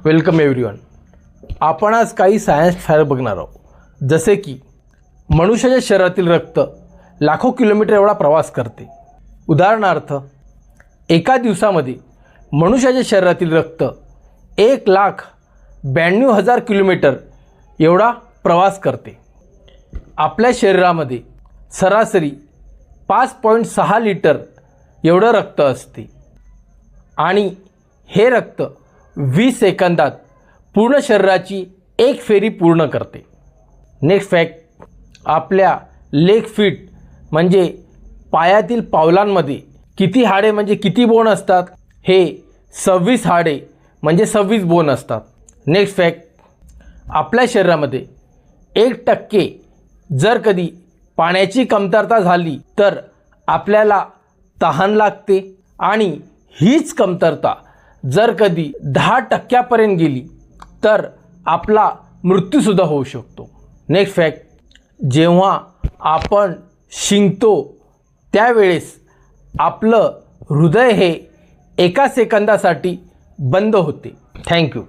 Welcome everyone. आपण आज काही सायन्स फॅक्ट बघणार आहोत. जसे की मनुष्याच्या शरीरातील रक्त लाखो किलोमीटर एवढा प्रवास करते. उदाहरणार्थ एका दिवसामध्ये मनुष्याच्या शरीरातील रक्त 1,92,000 किलोमीटर एवढा प्रवास करते. आपल्या शरीरामध्ये सरासरी 5.6 लिटर एवढं रक्त असते आणि हे रक्त 20 सेकंदात पूर्ण शरीराची एक फेरी पूर्ण करते. नेक्स्ट फॅक्ट, आपल्या लेग फीट म्हणजे पायातील पावलांमध्ये किती हाडे म्हणजे किती बोन असतात? हे 26 हाडे म्हणजे 26 बोन असतात. नेक्स्ट फॅक्ट, आपल्या शरीरामध्ये 1% जर कधी पाण्याची कमतरता झाली तर आपल्याला तहान लागते आणि हीच कमतरता जर कधी 10% गेली तर आपला मृत्यूसुद्धा होऊ शकतो. नेक्स्ट फॅक्ट, जेव्हा आपण शिंकतो त्यावेळेस आपलं हृदय हे 1 सेकंदासाठी बंद होते. थँक्यू.